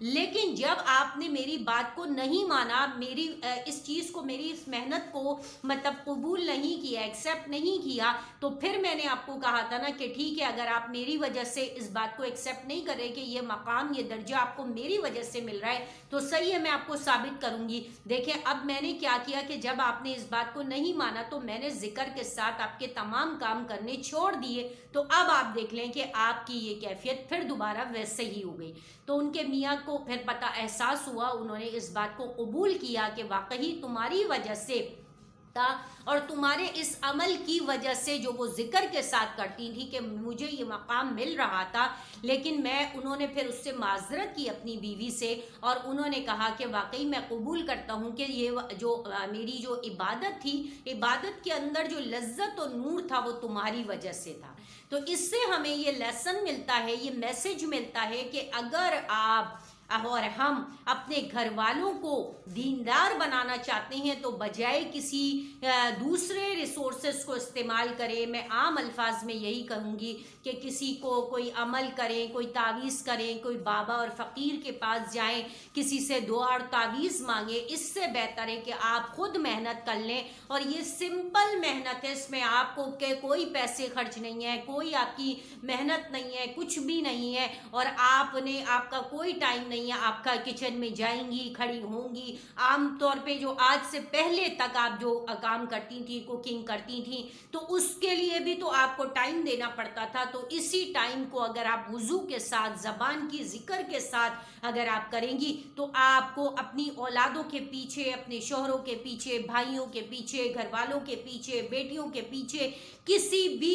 لیکن جب آپ نے میری بات کو نہیں مانا، میری اس چیز کو، میری اس محنت کو مطلب قبول نہیں کیا، ایکسیپٹ نہیں کیا، تو پھر میں نے آپ کو کہا تھا نا کہ ٹھیک ہے، اگر آپ میری وجہ سے اس بات کو ایکسیپٹ نہیں کر رہے کہ یہ مقام، یہ درجہ آپ کو میری وجہ سے مل رہا ہے، تو صحیح ہے، میں آپ کو ثابت کروں گی۔ دیکھیں اب میں نے کیا کیا کہ جب آپ نے اس بات کو نہیں مانا تو میں نے ذکر کے ساتھ آپ کے تمام کام کرنے چھوڑ دیے، تو اب آپ دیکھ لیں کہ آپ کی یہ کیفیت پھر دوبارہ ویسے ہی ہو گئی۔ تو ان کے میاں کو پھر پتہ احساس ہوا، انہوں نے اس بات کو قبول کیا کہ واقعی تمہاری وجہ سے تھا، اور تمہارے اس عمل کی وجہ سے جو وہ ذکر کے ساتھ کرتی تھی کہ مجھے یہ مقام مل رہا تھا، لیکن انہوں نے پھر اس سے معذرت کی اپنی بیوی سے، اور انہوں نے کہا کہ واقعی میں قبول کرتا ہوں کہ یہ جو میری جو عبادت تھی، عبادت کے اندر جو لذت اور نور تھا وہ تمہاری وجہ سے تھا۔ تو اس سے ہمیں یہ لیسن ملتا ہے، یہ میسج ملتا ہے کہ اگر آپ اور ہم اپنے گھر والوں کو دیندار بنانا چاہتے ہیں تو بجائے کسی دوسرے ریسورسز کو استعمال کریں، میں عام الفاظ میں یہی کہوں گی کہ کسی کو کوئی عمل کریں، کوئی تعویذ کریں، کوئی بابا اور فقیر کے پاس جائیں، کسی سے دعا اور تعویذ مانگیں، اس سے بہتر ہے کہ آپ خود محنت کر لیں، اور یہ سمپل محنت ہے، اس میں آپ کو کہ کوئی پیسے خرچ نہیں ہے، کوئی آپ کی محنت نہیں ہے، کچھ بھی نہیں ہے، اور آپ کا کوئی ٹائم نہیں ہے، آپ کا کچن میں جائیں گی، کھڑی ہوں گی، عام طور پہ جو آج سے پہلے تک آپ جو کام کرتی تھی، کوکنگ کرتی تھی، تو اس کے لیے بھی تو آپ کو ٹائم دینا پڑتا تھا، تو اسی ٹائم کو اگر آپ وضو کے ساتھ، زبان کی ذکر کے ساتھ اگر آپ کریں گی تو آپ کو اپنی اولادوں کے پیچھے، اپنے شوہروں کے پیچھے، بھائیوں کے پیچھے، گھر والوں کے پیچھے، بیٹیوں کے پیچھے، کسی بھی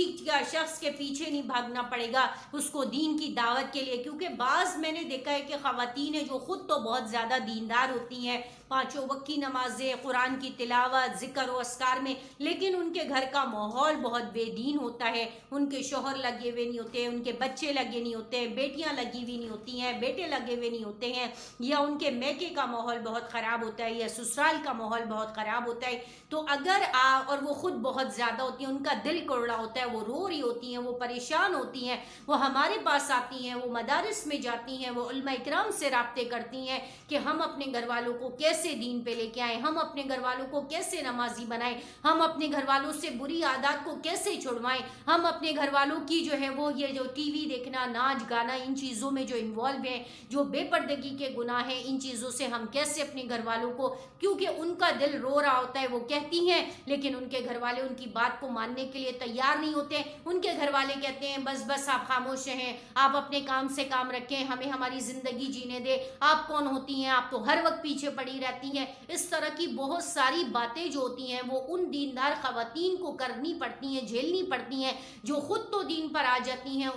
شخص کے پیچھے نہیں بھاگنا پڑے گا اس کو دین کی دعوت کے لیے، کیونکہ بعض میں نے دیکھا ہے کہ خواتین جو خود تو بہت زیادہ دیندار ہوتی ہیں، پانچوں وقت کی نمازیں، قرآن کی تلاوت، ذکر و اذکار میں، لیکن ان کے گھر کا ماحول بہت بے دین ہوتا ہے، ان کے شوہر لگے ہوئے نہیں ہوتے، ان کے بچے لگے نہیں ہوتے، بیٹیاں لگی ہوئی نہیں ہوتی ہیں، بیٹے لگے ہوئے نہیں ہوتے ہیں، یا ان کے میکے کا ماحول بہت خراب ہوتا ہے، یا سسرال کا ماحول بہت خراب ہوتا ہے، تو اگر اور وہ خود بہت زیادہ ہوتی ہیں، ان کا دل کوڑا ہوتا ہے، وہ رو رہی ہوتی ہیں، وہ پریشان ہوتی ہیں، وہ ہمارے پاس آتی ہیں، وہ مدارس میں جاتی ہیں، وہ علماء اکرام سے رابطے کرتی ہیں کہ ہم اپنے گھر والوں کو کیسے دین پہ لے کے آئیں، ہم اپنے گھر والوں کو کیسے نمازی بنائیں، ہم اپنے گھر والوں سے بری عادات کو کیسے چھڑوائیں، ہم اپنے گھر والوں کی جو ہے وہ یہ جو ٹی وی دیکھنا، ناچ گانا، ان چیزوں میں جو انوالو ہیں، جو بے پردگی کے گناہ ہیں، ان چیزوں سے ہم کیسے اپنے گھر والوں کو، کیونکہ ان کا دل رو رہا ہوتا ہے، وہ کہتی ہیں لیکن ان کے گھر والے ان کی بات کو ماننے کے لیے تیار نہیں ہوتے، ان کے گھر والے کہتے ہیں بس بس آپ خاموش رہیں، آپ اپنے کام سے کام رکھیں، ہمیں ہماری زندگی جینے دے، آپ کون ہوتی ہیں، آپ تو ہر وقت پیچھے پڑی رہتی ہیں۔ اس طرح کی بہت ساری باتیں جو ہوتی ہیں وہ ان دیندار خواتین کو کرنی پڑتی ہیں، جھیلنی پڑتی ہیں، جو خود تو دین پر آ جاتی ہیں،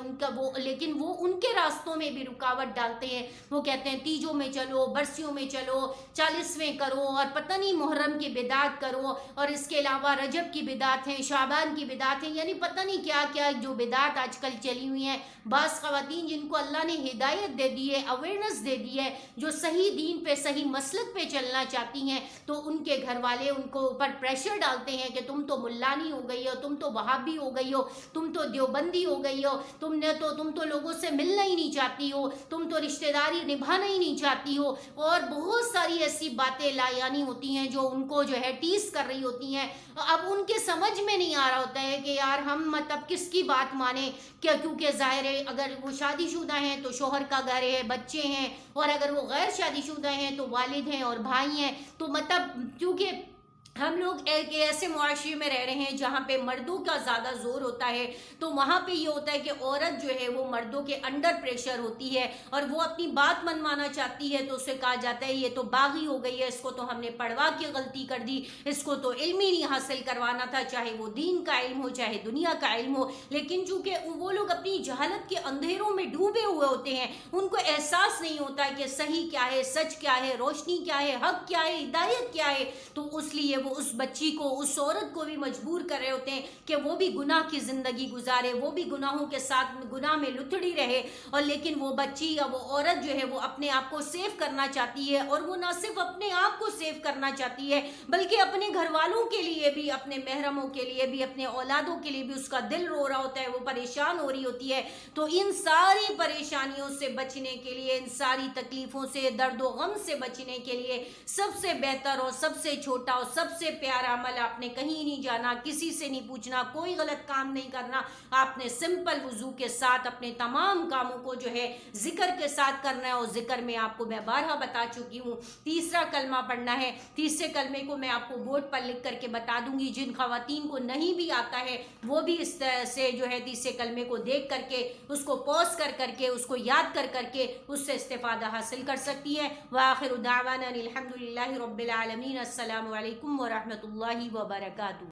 لیکن وہ ان کے راستوں میں بھی رکاوٹ ڈالتے ہیں، وہ کہتے ہیں تیجوں میں چلو، برسیوں میں چلو، 40ویں کرو، اور پتہ نہیں محرم کی بدعت کرو، اور اس کے علاوہ رجب کی بدعت ہیں، شعبان کی بدعت ہیں، یعنی پتہ نہیں کیا کیا جو بدعت آج کل چلی ہوئی ہیں۔ بعض خواتین جن کو اللہ نے ہدایت دے دی ہے، اویئرنس دے دی ہے، جو صحیح دین پہ، صحیح مسلک پہ چلنا چاہتی ہیں، تو ان کے گھر والے ان کو اوپر پریشر ڈالتے ہیں کہ تم تو ملانی ہو گئی ہو، تم تو وہابی ہو گئی ہو، تم تو دیوبندی ہو گئی ہو، تم تو لوگوں سے ملنا ہی نہیں چاہتی ہو، تم تو رشتہ داری نبھانا ہی نہیں چاہتی ہو، اور بہت ساری ایسی باتیں لایانی ہوتی ہیں جو ان کو جو ہے ٹیز کر رہی ہوتی ہیں۔ اب ان کے سمجھ میں نہیں آ رہا ہوتا ہے کہ یار ہم مطلب کس کی بات مانیں، کیونکہ ظاہر ہے اگر وہ شادی شدہ ہیں تو شوہر کا گھر ہے، بچے ہیں، اور اگر وہ غیر شادی شدہ ہیں تو والد ہیں اور بھائی ہیں، تو مطلب کیونکہ ہم لوگ ایک ایسے معاشرے میں رہ رہے ہیں جہاں پہ مردوں کا زیادہ زور ہوتا ہے، تو وہاں پہ یہ ہوتا ہے کہ عورت جو ہے وہ مردوں کے انڈر پریشر ہوتی ہے، اور وہ اپنی بات منوانا چاہتی ہے تو اسے کہا جاتا ہے یہ تو باغی ہو گئی ہے، اس کو تو ہم نے پڑھوا کے غلطی کر دی، اس کو تو علم ہی نہیں حاصل کروانا تھا، چاہے وہ دین کا علم ہو چاہے دنیا کا علم ہو، لیکن چونکہ وہ لوگ اپنی جہالت کے اندھیروں میں ڈوبے ہوئے ہوتے ہیں، ان کو احساس نہیں ہوتا ہے کہ صحیح کیا ہے، سچ کیا ہے، روشنی کیا ہے، حق کیا ہے، ہدایت کیا ہے، تو اس لیے وہ اس بچی کو، اس عورت کو بھی مجبور کر رہے ہوتے ہیں کہ وہ بھی گناہ کی زندگی گزارے، وہ بھی گناہوں کے ساتھ گناہ میں لتڑی رہے، اور لیکن وہ بچی یا وہ عورت جو ہے وہ اپنے آپ کو سیو کرنا چاہتی ہے، اور وہ نہ صرف اپنے آپ کو سیو کرنا چاہتی ہے بلکہ اپنے گھر والوں کے لیے بھی، اپنے محرموں کے لیے بھی، اپنے اولادوں کے لیے بھی اس کا دل رو رہا ہوتا ہے، وہ پریشان ہو رہی ہوتی ہے۔ تو ان ساری پریشانیوں سے بچنے کے لیے، ان ساری تکلیفوں سے، درد و غم سے بچنے کے لیے سب سے بہتر اور سب سے چھوٹا اور سب سے پیارا عمل، آپ نے کہیں نہیں جانا، کسی سے نہیں پوچھنا، کوئی غلط کام نہیں کرنا، آپ نے سمپل وضو کے ساتھ اپنے تمام کاموں کو جو ہے ذکر کے ساتھ کرنا ہے، اور ذکر میں آپ کو میں بارہا بتا چکی ہوں۔ تیسرا کلمہ پڑھنا ہے، تیسرے کلمے کو میں آپ کو بورڈ پر لکھ کر کے بتا دوں گی، جن خواتین کو نہیں بھی آتا ہے وہ بھی اس طرح سے جو ہے تیسرے کلمے کو دیکھ کر کے، اس کو پوز کر کر کے، اس کو یاد کر کر کے اس سے استفادہ حاصل کر سکتی ہے۔ وآخر دعوانا الحمدللہ رب العالمین۔ السلام علیکم ورحمۃ اللہ وبرکاتہ۔